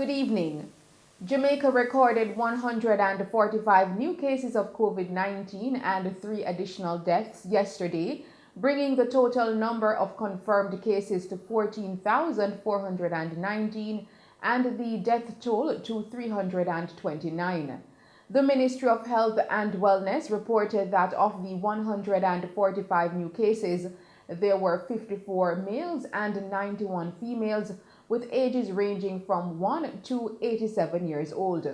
Good evening. Jamaica recorded 145 new cases of COVID-19 and 3 additional deaths yesterday, bringing the total number of confirmed cases to 14,419 and the death toll to 329. The Ministry of Health and Wellness reported that of the 145 new cases, there were 54 males and 91 females, with ages ranging from 1 to 87 years old.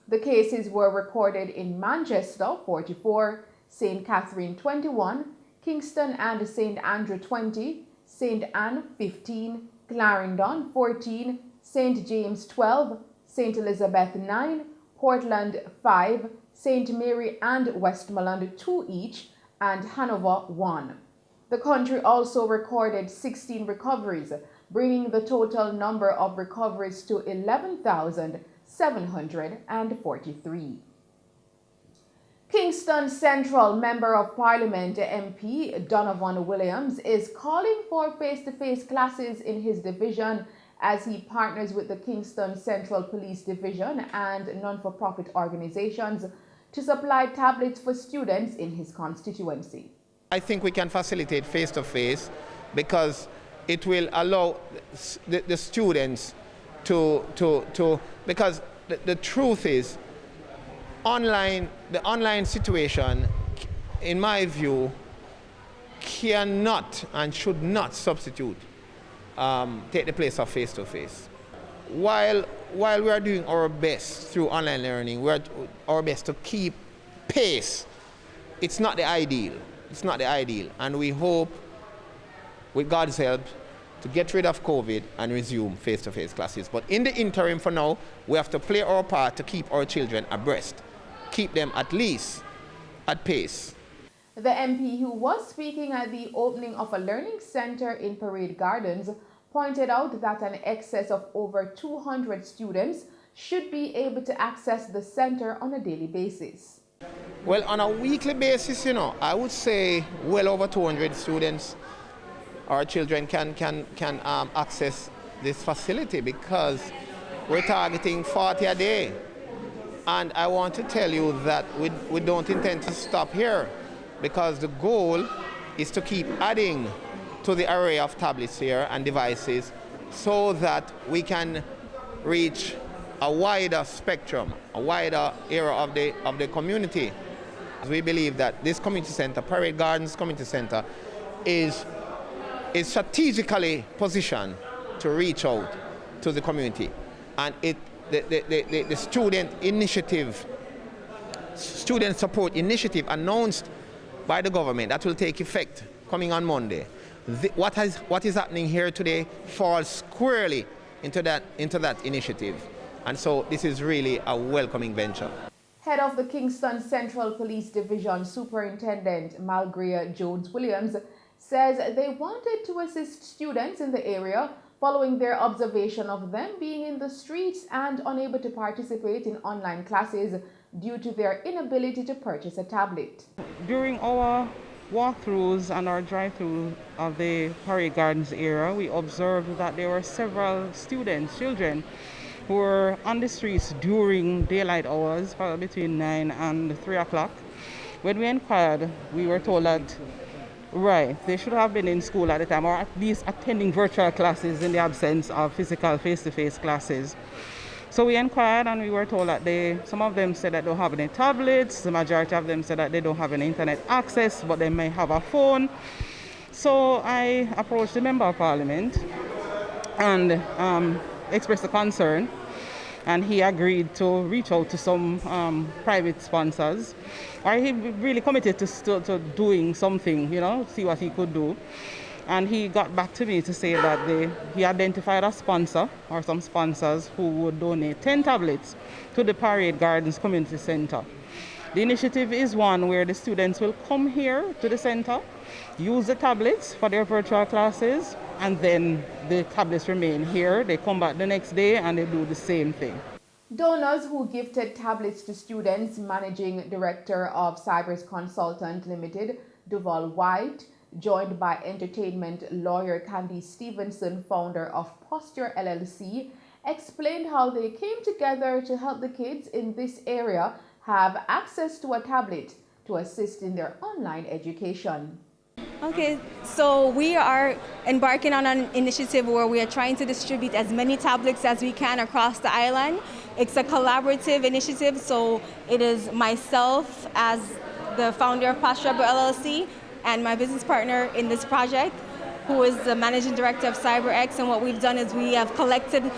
The cases were recorded in Manchester, 44, St. Catherine, 21, Kingston and St. Andrew, 20, St. Anne, 15, Clarendon, 14, St. James, 12, St. Elizabeth, 9, Portland, 5, St. Mary and Westmoreland, 2 each, and Hanover, 1. The country also recorded 16 recoveries, bringing the total number of recoveries to 11,743. Kingston Central Member of Parliament MP Donovan Williams is calling for face-to-face classes in his division as he partners with the Kingston Central Police Division and non-for-profit organizations to supply tablets for students in his constituency. I think we can facilitate face-to-face because it will allow the students to because the truth is the online situation, in my view, cannot and should not substitute take the place of face-to-face. While we are doing our best through online learning, we are our best to keep pace. It's not the ideal. It's not the ideal, and we hope, with God's help, to get rid of COVID and resume face-to-face classes. But in the interim, for now, we have to play our part to keep our children abreast, keep them at least at pace. The MP, who was speaking at the opening of a learning center in Parade Gardens, pointed out that an excess of over 200 students should be able to access the center on a daily basis. Well, on a weekly basis, I would say well over 200 students, our children can access this facility because we're targeting 40 a day. And I want to tell you that we don't intend to stop here because the goal is to keep adding to the array of tablets here and devices so that we can reach a wider spectrum, a wider area of the community. We believe that this community center, Parade Gardens Community Center, is strategically positioned to reach out to the community. And the student support initiative announced by the government that will take effect coming on Monday. What is happening here today falls squarely into that initiative. And so this is really a welcoming venture. Head of the Kingston Central Police Division, Superintendent Malgria Jones-Williams, says they wanted to assist students in the area following their observation of them being in the streets and unable to participate in online classes due to their inability to purchase a tablet. During our walkthroughs and our drive-through of the Parade Gardens area, we observed that there were several children, who were on the streets during daylight hours, probably between 9 and 3 o'clock. When we inquired, we were told that, they should have been in school at the time, or at least attending virtual classes in the absence of physical face-to-face classes. So we inquired and we were told that some of them said that they don't have any tablets, the majority of them said that they don't have any internet access, but they may have a phone. So I approached the Member of Parliament and expressed a concern, and he agreed to reach out to some private sponsors. Or he really committed to doing something, see what he could do. And he got back to me to say that he identified a sponsor or some sponsors who would donate 10 tablets to the Parade Gardens Community Center. The initiative is one where the students will come here to the center, use the tablets for their virtual classes, and then the tablets remain here. They come back the next day and they do the same thing. Donors who gifted tablets to students, Managing Director of Cybers Consultant Limited, Duval White, joined by entertainment lawyer Candy Stevenson, founder of Posture LLC, explained how they came together to help the kids in this area have access to a tablet to assist in their online education. Okay, so we are embarking on an initiative where we are trying to distribute as many tablets as we can across the island. It's a collaborative initiative, so it is myself as the founder of Pastor LLC and my business partner in this project, who is the managing director of CyberX. And what we've done is we have collected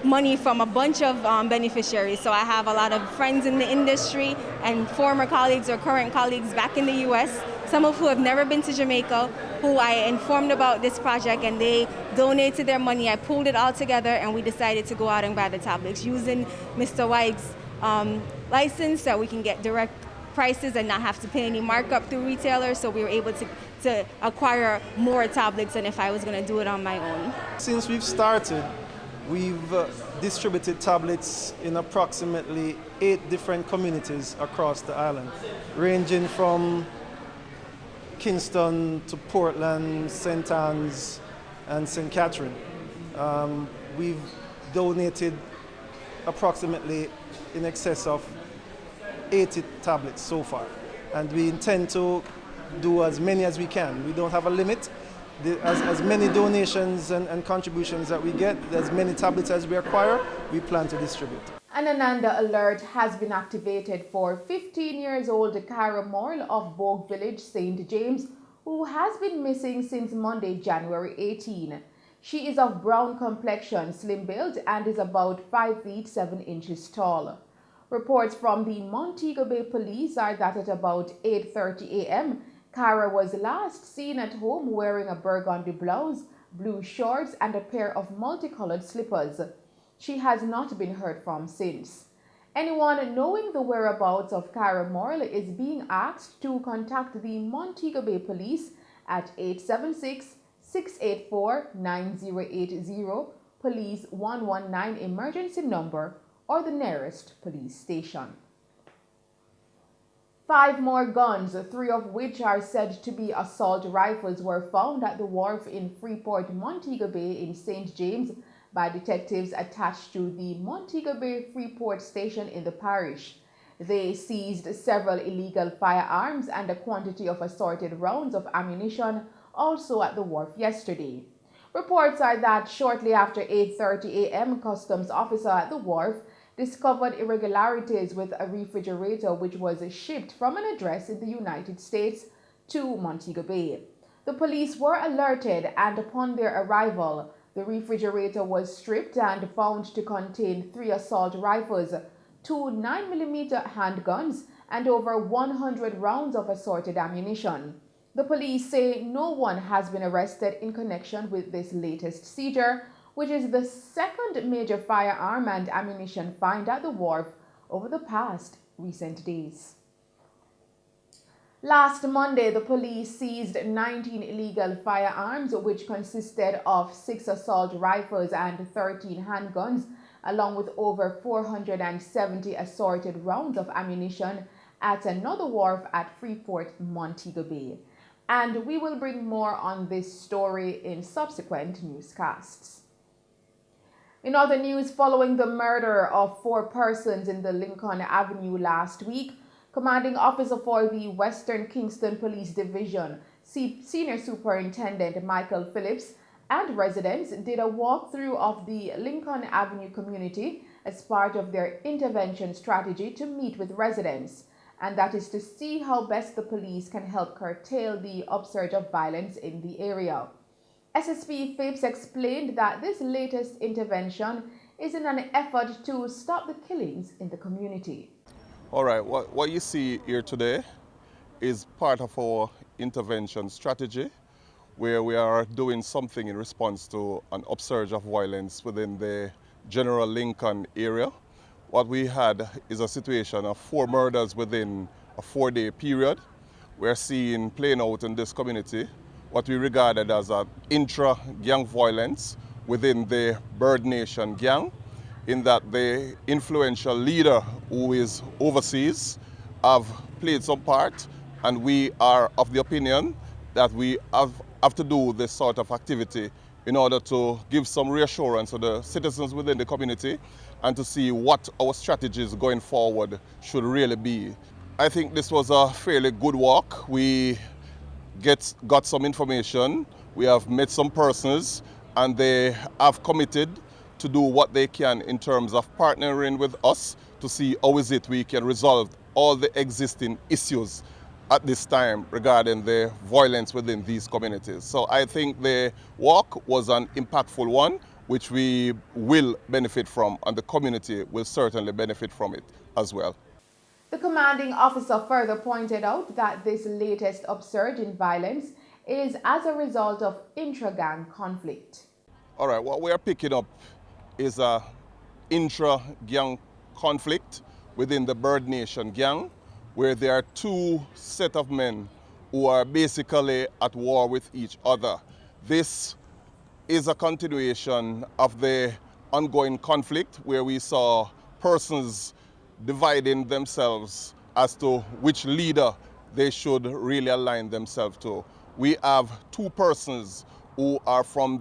money from a bunch of beneficiaries. So I have a lot of friends in the industry and former colleagues or current colleagues back in the US, some of who have never been to Jamaica, who I informed about this project, and they donated their money. I pulled it all together and we decided to go out and buy the tablets using Mr. White's license so we can get direct prices and not have to pay any markup through retailers. So we were able to acquire more tablets than if I was going to do it on my own. Since we've started, we've distributed tablets in approximately 8 different communities across the island, ranging from Kingston to Portland, St. Anne's, and St. Catherine. We've donated approximately in excess of 80 tablets so far, and we intend to do as many as we can. We don't have a limit. As many donations and contributions that we get, as many tablets as we acquire, we plan to distribute. An Ananda alert has been activated for 15-year-old Cara Morle of Bogue Village, St. James, who has been missing since Monday, January 18. She is of brown complexion, slim build, and is about 5 feet 7 inches tall. Reports from the Montego Bay Police are that at about 8:30 a.m., Cara was last seen at home wearing a burgundy blouse, blue shorts, and a pair of multicolored slippers. She has not been heard from since. Anyone knowing the whereabouts of Cara Morle is being asked to contact the Montego Bay Police at 876-684-9080, Police 119 emergency number, or the nearest police station. 5 more guns, 3 of which are said to be assault rifles, were found at the wharf in Freeport, Montego Bay in St. James by detectives attached to the Montego Bay Freeport station in the parish. They seized several illegal firearms and a quantity of assorted rounds of ammunition also at the wharf yesterday. Reports are that shortly after 8:30 a.m., customs officer at the wharf discovered irregularities with a refrigerator which was shipped from an address in the United States to Montego Bay. The police were alerted, and upon their arrival, the refrigerator was stripped and found to contain 3 assault rifles, 2 9mm handguns, and over 100 rounds of assorted ammunition. The police say no one has been arrested in connection with this latest seizure, which is the second major firearm and ammunition find at the wharf over the past recent days. Last Monday, the police seized 19 illegal firearms, which consisted of 6 assault rifles and 13 handguns, along with over 470 assorted rounds of ammunition at another wharf at Freeport, Montego Bay. And we will bring more on this story in subsequent newscasts. In other news, following the murder of 4 persons in the Lincoln Avenue last week, Commanding Officer for the Western Kingston Police Division, Senior Superintendent Michael Phillips, and residents did a walkthrough of the Lincoln Avenue community as part of their intervention strategy to meet with residents, and that is to see how best the police can help curtail the upsurge of violence in the area. SSP Phipps explained that this latest intervention is in an effort to stop the killings in the community. All right, what you see here today is part of our intervention strategy, where we are doing something in response to an upsurge of violence within the general Lincoln area. What we had is a situation of 4 murders within a 4-day period. We're seeing playing out in this community what we regarded as an intra-gang violence within the Bird Nation gang, in that the influential leader who is overseas have played some part, and we are of the opinion that we have to do this sort of activity in order to give some reassurance to the citizens within the community and to see what our strategies going forward should really be. I think this was a fairly good walk. We got some information, we have met some persons, and they have committed to do what they can in terms of partnering with us to see how is it we can resolve all the existing issues at this time regarding the violence within these communities. So I think the walk was an impactful one, which we will benefit from, and the community will certainly benefit from it as well. The commanding officer further pointed out that this latest upsurge in violence is as a result of intra-gang conflict. All right, what we are picking up is a intra-gang conflict within the Bird Nation gang, where there are two set of men who are basically at war with each other. This is a continuation of the ongoing conflict where we saw persons dividing themselves as to which leader they should really align themselves to. We have two persons who are from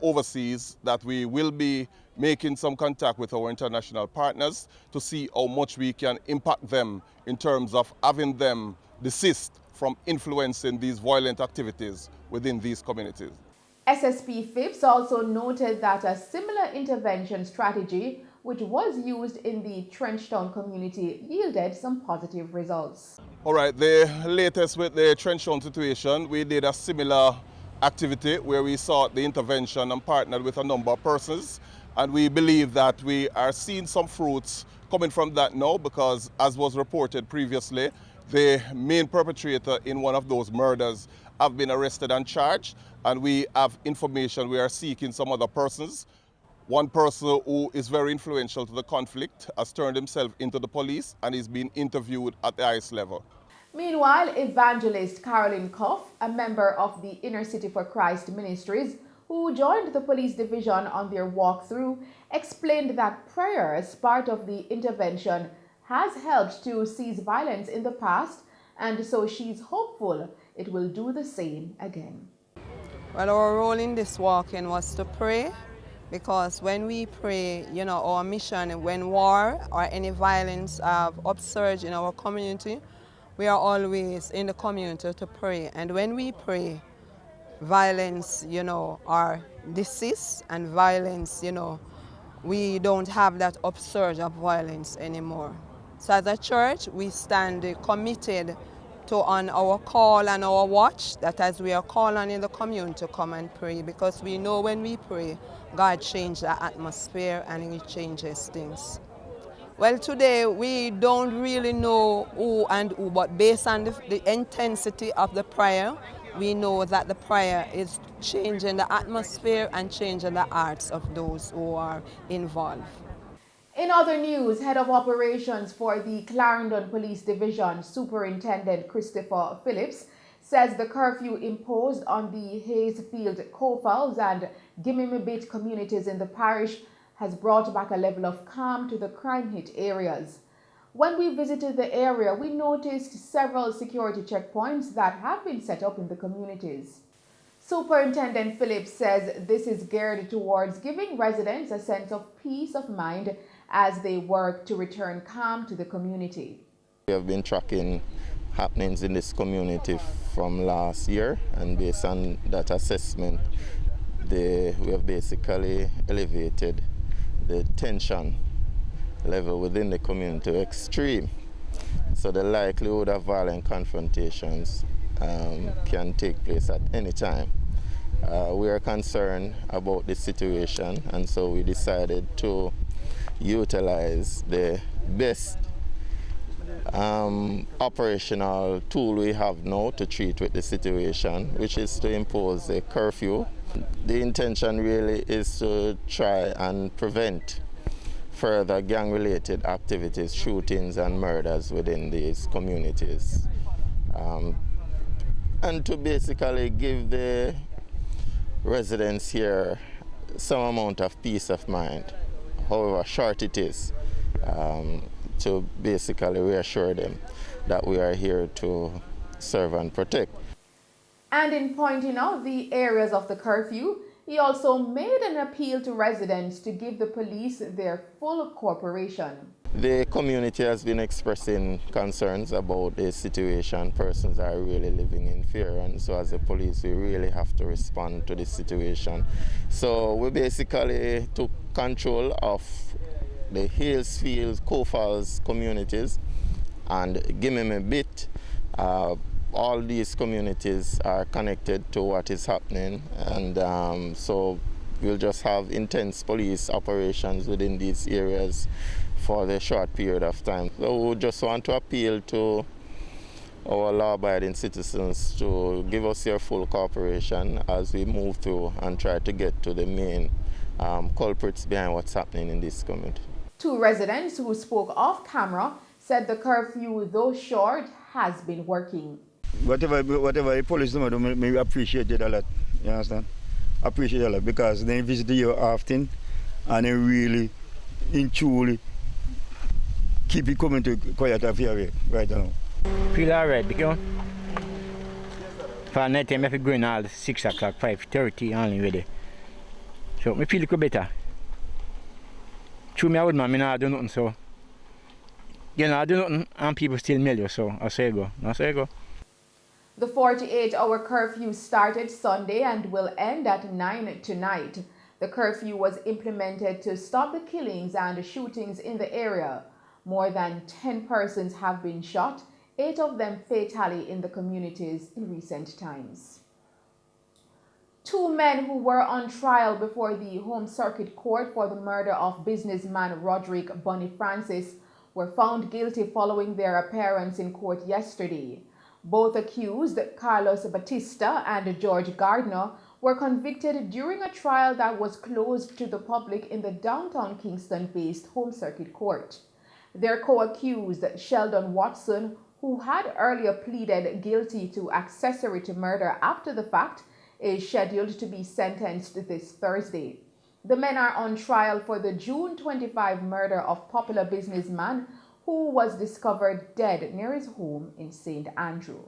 overseas that we will be making some contact with our international partners to see how much we can impact them in terms of having them desist from influencing these violent activities within these communities. SSP Phipps also noted that a similar intervention strategy which was used in the Trenchtown community yielded some positive results. All right, the latest with the Trenchtown situation, we did a similar activity where we sought the intervention and partnered with a number of persons, and we believe that we are seeing some fruits coming from that now because, as was reported previously, the main perpetrator in one of those murders have been arrested and charged, and we have information we are seeking some other persons. One person who is very influential to the conflict has turned himself into the police and is being interviewed at the highest level. Meanwhile, evangelist Carolyn Cuff, a member of the Inner City for Christ Ministries, who joined the police division on their walkthrough, explained that prayer as part of the intervention has helped to cease violence in the past, and so she's hopeful it will do the same again. Well, our role in this walk-in was to pray, because when we pray, our mission, when war or any violence have upsurged in our community, we are always in the community to pray. And when we pray, violence, are deceased, and violence, we don't have that upsurge of violence anymore. So as a church, we stand committed to on our call and our watch, that as we are called on in the community to come and pray, because we know when we pray, God changes the atmosphere and He changes things. Well, today we don't really know who and who, but based on the intensity of the prayer, we know that the prayer is changing the atmosphere and changing the hearts of those who are involved. In other news, Head of Operations for the Clarendon Police Division, Superintendent Christopher Phillips, says the curfew imposed on the Hayesfield, Cofals and Gimimibit communities in the parish has brought back a level of calm to the crime-hit areas. When we visited the area, we noticed several security checkpoints that have been set up in the communities. Superintendent Phillips says this is geared towards giving residents a sense of peace of mind as they work to return calm to the community. We have been tracking happenings in this community from last year, and based on that assessment, we have basically elevated the tension level within the community to extreme. So the likelihood of violent confrontations can take place at any time. We are concerned about this situation, and so we decided to utilize the best operational tool we have now to treat with the situation, which is to impose a curfew. The intention really is to try and prevent further gang-related activities, shootings and murders within these communities, and to basically give the residents here some amount of peace of mind, however short it is, to basically reassure them that we are here to serve and protect. And in pointing out the areas of the curfew, He also made an appeal to residents to give the police their full cooperation. The community has been expressing concerns about the situation. Persons are really living in fear, and so as the police we really have to respond to this situation. So we basically took control of the Hills, Fields, Cofals communities and give them a bit. All these communities are connected to what is happening, and so we'll just have intense police operations within these areas for the short period of time. So we just want to appeal to our law-abiding citizens to give us their full cooperation as we move through and try to get to the main culprits behind what's happening in this community. 2 residents who spoke off camera said the curfew, though short, has been working. Whatever the police do, I appreciate it a lot. You understand? Appreciate it a lot because they visit you often and they really, truly keep it coming to quiet off here right now. Feel alright because for night time I have to go in all 6 o'clock, 5:30 only ready. So I feel a little better. True me I would man, I do nothing so. You know, I do nothing and people still mail you, so I say go. I say go. The 48-hour curfew started Sunday and will end at 9 tonight. The curfew was implemented to stop the killings and shootings in the area. More than 10 persons have been shot, 8 of them fatally in the communities in recent times. 2 men who were on trial before the Home Circuit Court for the murder of businessman Roderick Bunny Francis were found guilty following their appearance in court yesterday. Both accused, Carlos Batista and George Gardner, were convicted during a trial that was closed to the public in the downtown Kingston-based Home Circuit Court. Their co-accused, Sheldon Watson, who had earlier pleaded guilty to accessory to murder after the fact, is scheduled to be sentenced this Thursday. The men are on trial for the June 25 murder of popular businessman who was discovered dead near his home in St. Andrew.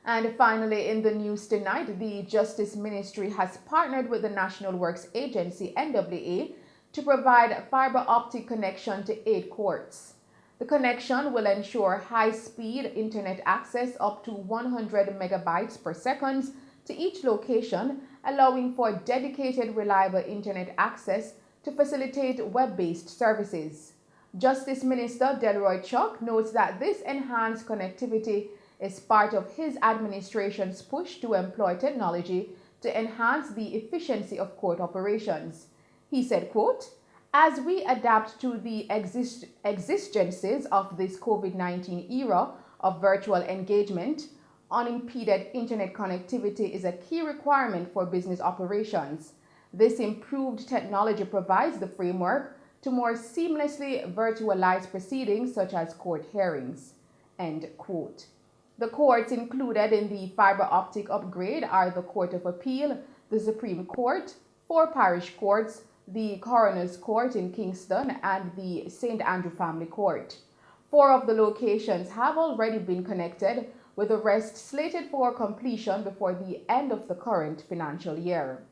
And finally, in the news tonight, the Justice Ministry has partnered with the National Works Agency, NWA, to provide fiber optic connection to 8 courts. The connection will ensure high-speed internet access up to 100 megabytes per second to each location, allowing for dedicated, reliable internet access to facilitate web-based services. Justice Minister Delroy Chuck notes that this enhanced connectivity is part of his administration's push to employ technology to enhance the efficiency of court operations. He said, quote, "As we adapt to the exigencies of this COVID-19 era of virtual engagement, unimpeded internet connectivity is a key requirement for business operations. This improved technology provides the framework to more seamlessly virtualize proceedings such as court hearings." End quote. The courts included in the fiber optic upgrade are the Court of Appeal, the Supreme Court, 4 parish courts, the Coroner's Court in Kingston, and the St. Andrew Family Court. 4 of the locations have already been connected, with the rest slated for completion before the end of the current financial year.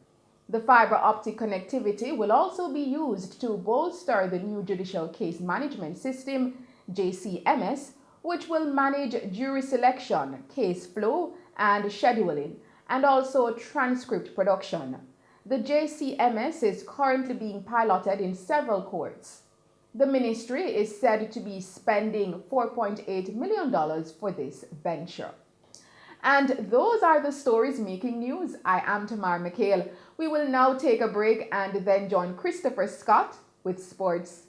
The fiber optic connectivity will also be used to bolster the new Judicial Case Management System, JCMS, which will manage jury selection, case flow, and scheduling, and also transcript production. The JCMS is currently being piloted in several courts. The ministry is said to be spending $4.8 million for this venture. And those are the stories making news. I am Tamar McHale. We will now take a break and then join Christopher Scott with sports.